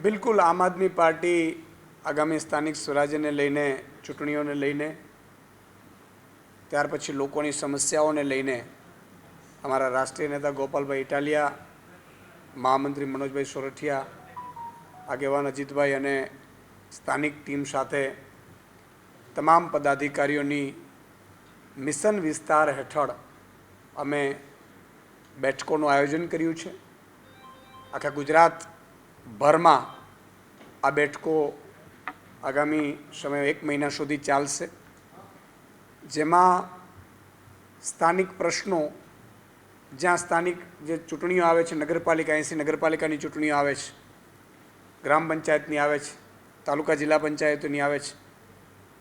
બિલકુલ આમ આદમી પાર્ટી આગામી સ્થાનિક સ્વરાજ્યને લઈને, ચૂંટણીઓને લઈને, ત્યાર પછી લોકોની સમસ્યાઓને લઈને અમારા રાષ્ટ્રીય નેતા ગોપાલભાઈ ઇટાલિયા, મહામંત્રી મનોજભાઈ સોરઠિયા, આગેવાન અજીતભાઈ અને સ્થાનિક ટીમ સાથે તમામ પદાધિકારીઓની મિશન વિસ્તાર હેઠળ અમે બેઠકોનું આયોજન કર્યું છે. આખા ગુજરાતભરમાં આ બેઠકો આગામી સમય 1 મહિના સુધી ચાલશે, જેમાં સ્થાનિક પ્રશ્નો, જ્યાં સ્થાનિક જે ચૂંટણીઓ આવે છે, નગરપાલિકા 80 નગરપાલિકાની ચૂંટણીઓ આવે છે, ગ્રામ પંચાયતની આવે છે, તાલુકા જિલ્લા પંચાયતોની આવે છે,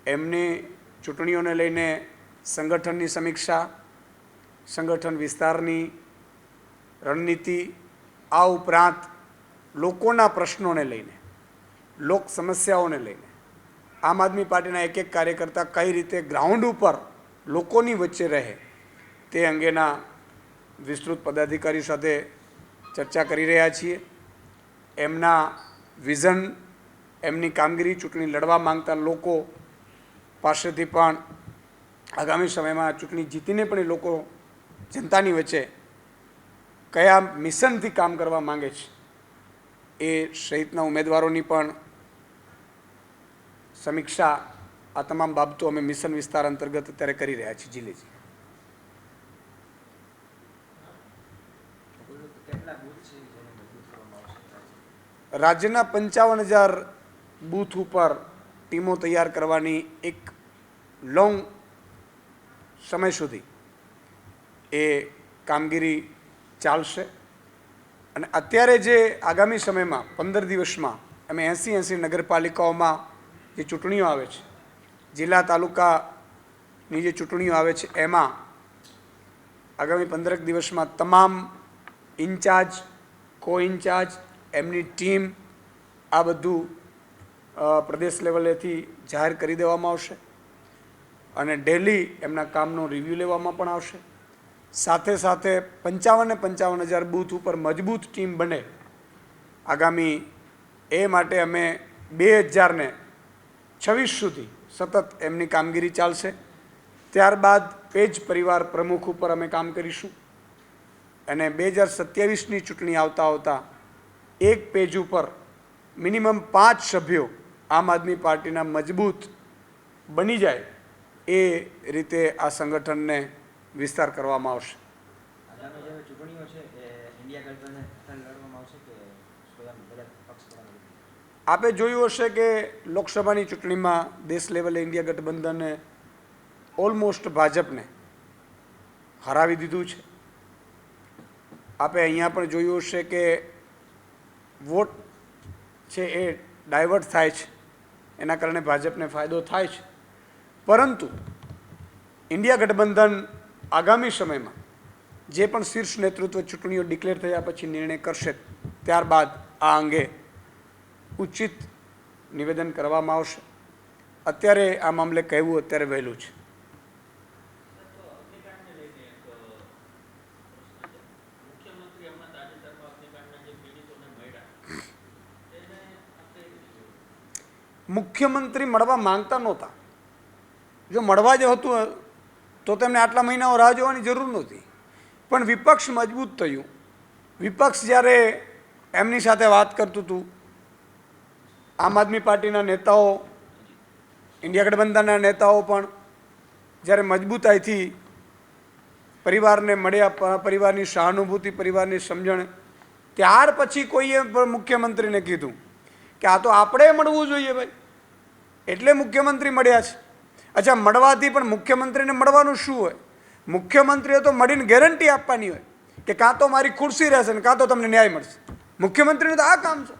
એમની ચૂંટણીઓને લઈને સંગઠનની સમીક્ષા, સંગઠન વિસ્તારની રણનીતિ, આ ઉપરાંત લોકોના પ્રશ્નોને લઈને, લોક સમસ્યાઓને લઈને આમ આદમી પાર્ટીના એક કાર્યકર્તા કઈ રીતે ગ્રાઉન્ડ ઉપર લોકોની વચ્ચે રહે તે અંગેના વિસ્તૃત પદાધિકારીઓ સાથે ચર્ચા કરી રહ્યા છીએ. એમના વિઝન, એમની કામગીરી, ચૂંટણી લડવા માંગતા લોકો પાસેથી પણ આગામી સમયમાં ચૂંટણી જીતીને પણ એ લોકો જનતાની વચ્ચે કયા મિશનથી કામ કરવા માંગે છે એ સહિતના ઉમેદવારોની પણ સમીક્ષા, આ તમામ બાબતો અમે મિશન વિસ્તાર અંતર્ગત અત્યારે કરી રહ્યા છીએ. જીલેજી, રાજ્યના 55,000 બૂથ ઉપર ટીમો તૈયાર કરવાની એક લોંગ સમય સુધી એ કામગીરી ચાલશે. અને અત્યારે જે આગામી સમયમાં 15 દિવસમાં અમે 80 નગરપાલિકાઓમાં જે ચૂંટણીઓ આવે છે, જિલ્લા તાલુકાની જે ચૂંટણીઓ આવે છે, એમાં આગામી 15 દિવસમાં તમામ ઇન્ચાર્જ, કો ઇન્ચાર્જ, એમની ટીમ, આ બધું પ્રદેશ લેવલેથી જાહેર કરી દેવામાં આવશે અને ડેલી એમના કામનો રિવ્યૂ લેવામાં પણ આવશે. સાથે સાથે 55,000 બૂથ ઉપર મજબૂત ટીમ બને આગામી, એ માટે અમે 2026 સુધી સતત એમની કામગીરી ચાલશે. ત્યારબાદ પેજ પરિવાર પ્રમુખ ઉપર અમે કામ કરીશું અને 2027ની ચૂંટણી આવતા એક પેજ ઉપર મિનિમમ 5 સભ્યો આમ આદમી પાર્ટીના મજબૂત બની જાય એ રીતે આ સંગઠનને વિસ્તાર કરવામાં આવશે. આપે જોયું હશે કે લોકસભાની ચૂંટણીમાં દેશ લેવલે ઇન્ડિયા ગઠબંધને ઓલમોસ્ટ ભાજપને હરાવી દીધું છે. આપે અહીંયા પણ જોયું હશે કે વોટ છે એ ડાયવર્ટ થાય છે, એના કારણે ભાજપને ફાયદો થાય છે. પરંતુ ઇન્ડિયા ગઠબંધન આગામી સમયમાં જે પણ શીર્ષ નેતૃત્વ ચૂંટણીઓ ડિક્લેર થયા પછી નિર્ણય કરશે, ત્યારબાદ આ અંગે ઉચિત નિવેદન કરવામાં આવશે. અત્યારે આ મામલે કહેવું અત્યારે વહેલું છે. મુખ્યમંત્રી મળવા માંગતા નહોતા. જો મળવા જ હતું તો તેમને આટલા મહિનાઓ રાહ જોવાની જરૂર નહોતી. પણ વિપક્ષ મજબૂત થયું. વિપક્ષ જ્યારે એમની સાથે વાત કરતું હતું, આમ આદમી પાર્ટીના નેતાઓ, ઇન્ડિયા ગઠબંધનના નેતાઓ પણ જ્યારે મજબૂતાઈથી પરિવારને મળ્યા, પરિવારની સહાનુભૂતિ, પરિવારની સમજણ, ત્યાર પછી કોઈએ મુખ્યમંત્રીને કીધું કે આ તો આપણે મળવું જોઈએ ભાઈ, એટલે મુખ્યમંત્રી મળ્યા છે. અચ્છા, મળવાથી પણ મુખ્યમંત્રીને મળવાનું શું હોય? મુખ્યમંત્રીએ તો મળીને ગેરંટી આપવાની હોય કે કાં તો મારી ખુરશી રહેશે ને કાં તો તમને ન્યાય મળશે. મુખ્યમંત્રીનું તો આ કામ છે.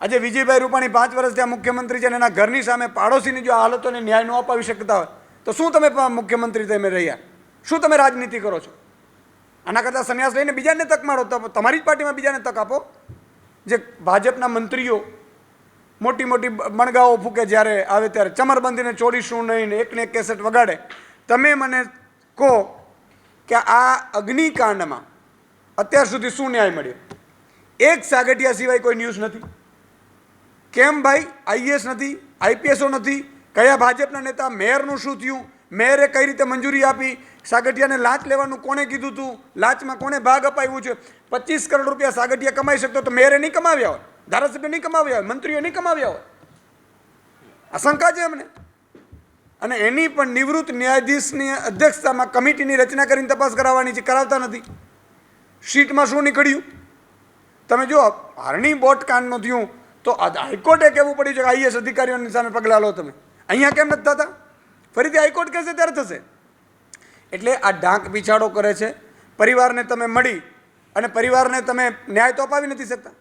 આજે વિજયભાઈ રૂપાણી 5 વર્ષ ત્યાં મુખ્યમંત્રી છે અને એના ઘરની સામે પાડોશીની જો હાલતોને ન્યાય ન અપાવી શકતા હોય તો શું તમે મુખ્યમંત્રી તમે રહ્યા? શું તમે રાજનીતિ કરો છો? આના કરતાં સંન્યાસ લઈને બીજાને તક મારો. તમારી જ પાર્ટીમાં બીજાને તક આપો. જે ભાજપના મંત્રીઓ મોટી મોટી મણગાઓ ફૂકે, જ્યારે આવે ત્યારે ચમરબંધીને ચોરીશું નહીં ને એકને એક કેસેટ વગાડે. તમે મને કહો કે આ અગ્નિકાંડમાં અત્યાર સુધી શું ન્યાય મળ્યો? એક સાગઠિયા સિવાય કોઈ ન્યૂઝ નથી. કેમ ભાઈ આઈએએસ નથી, આઈપીએસઓ નથી? કયા ભાજપના નેતા? મેયરનું શું થયું? મેયરે કઈ રીતે મંજૂરી આપી? સાગઠિયાને લાંચ લેવાનું કોણે કીધું હતું? લાંચમાં કોણે ભાગ અપાવ્યું છે? 25 કરોડ રૂપિયા સાગઠિયા કમાઈ શકતો તો મેયરે નહીં કમાવ્યા હોય, ધારાસભ્ય નહીં કમાવ્યા હોય, મંત્રીઓ નહીં કમાવ્યા હોય? આશંકા છે અમને. અને એની પણ નિવૃત્ત ન્યાયાધીશની અધ્યક્ષતામાં કમિટીની રચના કરીને તપાસ કરાવવાની છે, કરાવતા નથી. શીટમાં શું નીકળ્યું તમે જુઓ. હરણી બોટ કાંડનું થયું તો હાઈકોર્ટે કહેવું પડ્યું છે કે આઈએસ અધિકારીઓની સામે પગલાં લો તમે. અહીંયા કેમ નથી થતા? ફરીથી હાઈકોર્ટ કહેશે ત્યારે થશે. એટલે આ ઢાંક પીછાડો કરે છે. પરિવારને તમે મળી અને પરિવારને તમે ન્યાય તો અપાવી નથી શકતા.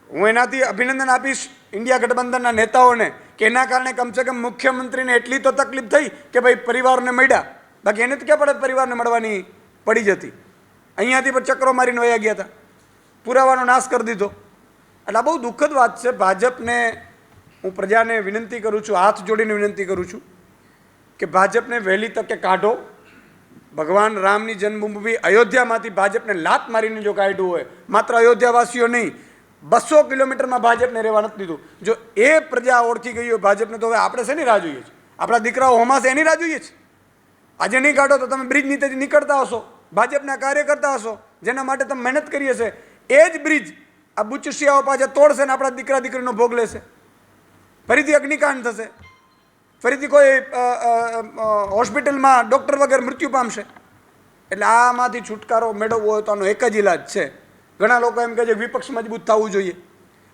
હું એનાથી અભિનંદન આપીશ ઇન્ડિયા ગઠબંધનના નેતાઓને કે એના કારણે કમસે કમ મુખ્યમંત્રીને એટલી તો તકલીફ થઈ કે ભાઈ પરિવારને મળ્યા. બાકી એને તો ક્યાં પડે પરિવારને મળવાની પડી જતી. અહીંયાથી પણ ચક્રો મારીને વયા ગયા હતા, પુરાવાનો નાશ કરી દીધો. એટલે આ બહુ દુઃખદ વાત છે. ભાજપને હું પ્રજાને વિનંતી કરું છું, હાથ જોડીને વિનંતી કરું છું કે ભાજપને વહેલી તકે કાઢો. ભગવાન રામની જન્મભૂમિ અયોધ્યામાંથી ભાજપને લાત મારીને જો કાઢ્યું હોય, માત્ર અયોધ્યાવાસીઓ નહીં, 200 કિલોમીટરમાં ભાજપને રહેવા નથી દીધું. જો એ પ્રજા ઓળખી ગઈ હોય ભાજપને, તો હવે આપણે શેની રાહ જોઈએ છીએ? આપણા દીકરાઓ હોમાશે એની રાહ જોઈએ છીએ. આજે નહીં કાઢો તો તમે બ્રિજ નીચેથી નીકળતા હશો, ભાજપના કાર્યકર્તા હશો, જેના માટે તમે મહેનત કરી હશે. એ જ બ્રિજ આ બુચસિયાઓ પાછા તોડશે ને આપણા દીકરા દીકરીનો ભોગ લેશે. ફરીથી અગ્નિકાંડ થશે, ફરીથી કોઈ હોસ્પિટલમાં ડૉક્ટર વગર મૃત્યુ પામશે. એટલે આમાંથી છુટકારો મેળવવો હોય તો આનો એક જ ઇલાજ છે. ઘણા લોકો એમ કહે છે વિપક્ષ મજબૂત થવું જોઈએ.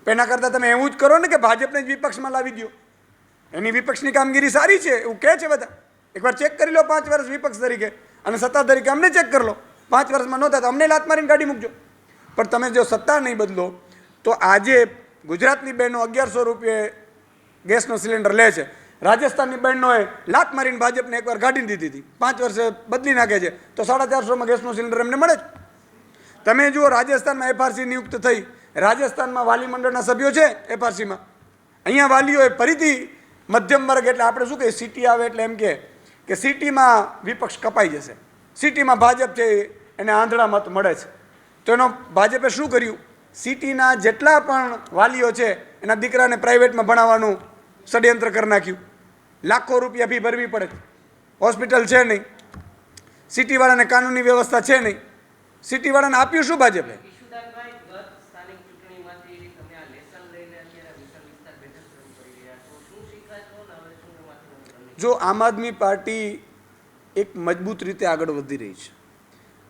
એના કરતાં તમે એવું જ કરો ને કે ભાજપને જ વિપક્ષમાં લાવી દો. એની વિપક્ષની કામગીરી સારી છે એવું કહે છે બધા. એકવાર ચેક કરી લો 5 વર્ષ વિપક્ષ તરીકે, અને સત્તા તરીકે અમને ચેક કરી લો. 5 વર્ષમાં ન થાય તો અમને લાત મારીને કાઢી મૂકજો. પણ તમે જો સત્તા નહીં બદલો તો આજે ગુજરાતની બહેનો 1100 રૂપિયે ગેસનો સિલિન્ડર લે છે. રાજસ્થાનની બહેનોએ લાત મારીને ભાજપને એકવાર કાઢી દીધી હતી, 5 વર્ષે બદલી નાખે છે તો 450માં ગેસનો સિલિન્ડર એમને મળે જ. તમે જુઓ રાજસ્થાનમાં એફઆરસી નિયુક્ત થઈ, રાજસ્થાનમાં વાલી મંડળના સભ્યો છે એફઆરસીમાં. અહીંયા વાલીઓએ ફરીથી મધ્યમ વર્ગ એટલે આપણે શું કહીએ સિટી આવે એટલે એમ કે સિટીમાં વિપક્ષ કપાઈ જશે, સિટીમાં ભાજપ છે એને આંધળા મત મળે છે. તો એનો ભાજપે શું કર્યું? સિટીના જેટલા પણ વાલીઓ છે એના દીકરાને પ્રાઇવેટમાં ભણાવવાનું ષડયંત્ર કરી નાખ્યું. લાખો રૂપિયા ફી ભરવી પડે, હોસ્પિટલ છે નહીં, સિટીવાળાને કાનૂની વ્યવસ્થા છે નહીં. સિટીવાળાને આપ્યું શું ભાજપે? જો આમ આદમી પાર્ટી એક મજબૂત રીતે આગળ વધી રહી છે.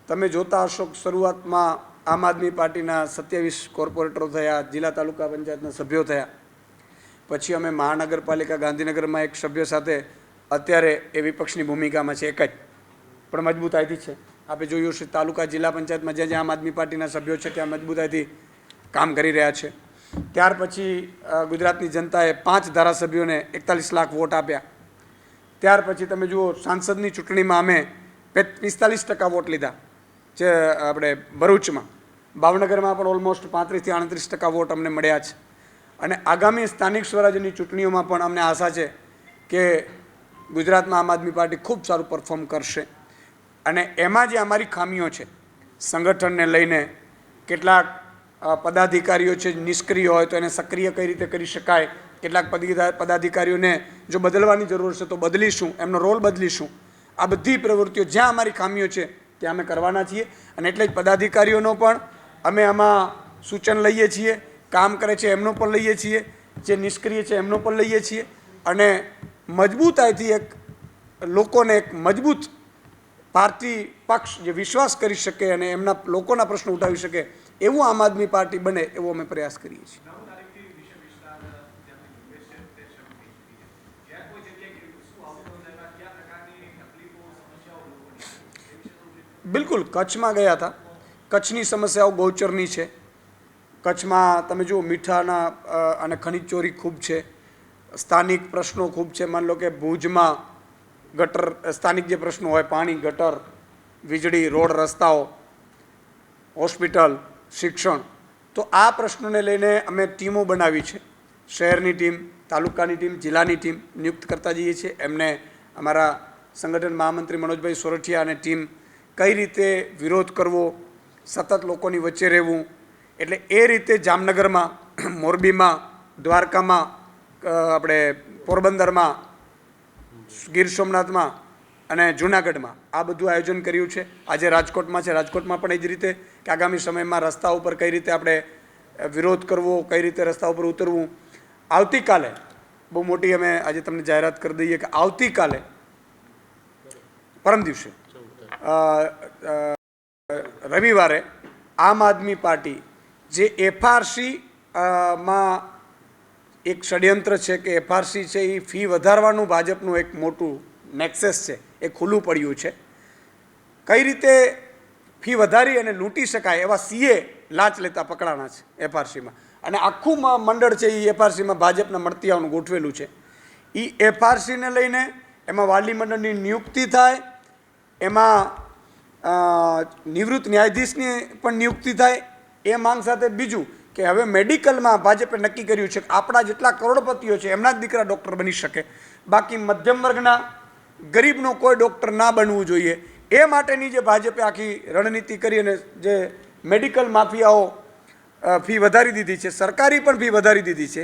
તમે જોતા હશો શરૂઆતમાં આમ આદમી પાર્ટીના 27 કોર્પોરેટરો થયા, જિલ્લા તાલુકા પંચાયતના સભ્યો થયા. પછી અમે મહાનગરપાલિકા ગાંધીનગરમાં એક સભ્ય સાથે, અત્યારે એ વિપક્ષની ભૂમિકામાં છે, એક જ પણ મજબૂતાઈથી છે. આપણે જોયું છે તાલુકા જિલ્લા પંચાયતમાં જ્યાં જ્યાં આમ આદમી પાર્ટીના સભ્યો છે ત્યાં મજબૂતાઈથી કામ કરી રહ્યા છે. ત્યાર પછી ગુજરાતની જનતાએ 5 ધારાસભ્યોને 41 લાખ વોટ આપ્યા. ત્યાર પછી તમે જુઓ સાંસદની ચૂંટણીમાં અમે 45% વોટ લીધા છે. આપણે ભરૂચમાં, ભાવનગરમાં પણ ઓલમોસ્ટ 35 થી 38% વોટ અમને મળ્યા છે. અને આગામી સ્થાનિક સ્વરાજ્યની ચૂંટણીઓમાં પણ અમને આશા છે કે ગુજરાતમાં આમ આદમી પાર્ટી ખૂબ સારું પરફોર્મ કરશે. અને એમાં જે અમારી ખામીઓ છે સંગઠનને લઈને, કેટલાક પદાધિકારીઓ છે નિષ્ક્રિય હોય તો એને સક્રિય કઈ રીતે કરી શકાય, કેટલાક પદાધિકારીઓને જો બદલવાની જરૂર છે તો બદલીશું, એમનો રોલ બદલીશું. આ બધી પ્રવૃત્તિઓ જ્યાં અમારી ખામીઓ છે ત્યાં અમે કરવાના છીએ. અને એટલે જ પદાધિકારીઓનો પણ અમે આમાં સૂચન લઈએ છીએ, કામ કરે છે એમનો પણ લઈએ છીએ, જે નિષ્ક્રિય છે એમનો પણ લઈએ છીએ. અને મજબૂતાઈથી એક લોકોને એક મજબૂત પાર્ટી પક્ષ જે વિશ્વાસ કરી શકે અને એમના લોકોના પ્રશ્નો ઉઠાવી શકે એવું આમ આદમી પાર્ટી બને એવો અમે પ્રયાસ કરીએ છીએ. બિલકુલ કચ્છમાં ગયા હતા. કચ્છની સમસ્યાઓ ગૌચરની છે. કચ્છમાં તમે જુઓ મીઠાના અને ખનિજ ચોરી ખૂબ છે, સ્થાનિક પ્રશ્નો ખૂબ છે. માન લો કે ભુજમાં ગટર, સ્થાનિક જે પ્રશ્નો હોય, પાણી, ગટર, વીજળી, રોડ, રસ્તાઓ, હોસ્પિટલ, શિક્ષણ, તો આ પ્રશ્નોને લઈને અમે ટીમો બનાવી છે. શહેરની ટીમ, તાલુકાની ટીમ, જિલ્લાની ટીમ નિયુક્ત કરતા જઈએ છીએ. એમને અમારા સંગઠન મહામંત્રી મનોજભાઈ સોરઠિયા અને ટીમ કઈ રીતે વિરોધ કરવો, સતત લોકોની વચ્ચે રહેવું, એટલે એ રીતે જામનગરમાં મોરબીમાં, દ્વારકામાં, આપણે પોરબંદરમાં, ગીર સોમનાથમાં અને જૂનાગઢમાં આ બધું આયોજન કર્યું છે. આજે રાજકોટમાં છે. રાજકોટમાં પણ એ જ રીતે કે આગામી સમયમાં રસ્તા ઉપર કઈ રીતે આપણે વિરોધ કરવો, કઈ રીતે રસ્તા ઉપર ઉતરવું. આવતીકાલે બહુ મોટી અમે આજે તમને જાહેરાત કરી દઈએ કે આવતીકાલે પરમ દિવસે રવિવારે આમ આદમી પાર્ટી જે એફઆરસી માં એક ષડયંત્ર છે કે એફઆરસી છે એ ફી વધારવાનું ભાજપનું એક મોટું નેક્સેસ છે, એ ખુલ્લું પડ્યું છે. કઈ રીતે ફી વધારી અને લૂંટી શકાય એવા સીએ લાંચ લેતા પકડાણા છે એફઆરસીમાં. અને આખું મંડળ છે એ એફઆરસીમાં ભાજપના મળતિયાઓનું ગોઠવેલું છે. એ એફઆરસીને લઈને એમાં વાલી મંડળની નિયુક્તિ થાય, એમાં નિવૃત્ત ન્યાયાધીશની પણ નિયુક્તિ થાય. એ માંગ સાથે બીજું કે હવે મેડિકલમાં ભાજપે નક્કી કર્યું છે કે આપણા જેટલા કરોડપતિઓ છે એમના જ દીકરા ડૉક્ટર બની શકે, બાકી મધ્યમ વર્ગના ગરીબનો કોઈ ડૉક્ટર ના બનવું જોઈએ. એ માટેની જે ભાજપે આખી રણનીતિ કરી અને જે મેડિકલ માફિયાઓ ફી વધારી દીધી છે, સરકારી પણ ફી વધારી દીધી છે,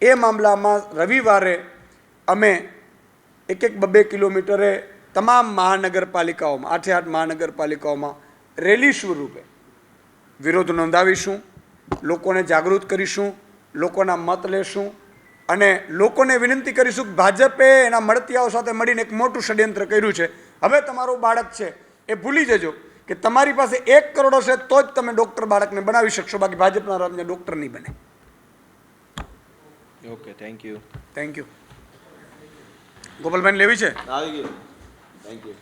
એ મામલામાં રવિવારે અમે 1-2 કિલોમીટરે તમામ મહાનગરપાલિકાઓમાં 8 મહાનગરપાલિકાઓમાં રેલી સ્વરૂપે વિરોધ નોંધાવીશું, લોકોને જાગૃત કરીશું, લોકોના મત લેશું અને લોકોને વિનંતી કરીશું કે ભાજપે એના મળતિયાઓ સાથે મળીને એક મોટું ષડયંત્ર કર્યું છે. હવે તમારું બાળક છે એ ભૂલી જજો કે તમારી પાસે 1 કરોડ હશે તો જ તમે ડૉક્ટર બાળકને બનાવી શકશો, બાકી ભાજપના રાજ્ય ડૉક્ટર નહીં બને. Okay, thank you. Thank you. Gopalbhai લેવી છે? આવી ગયું. Thank you.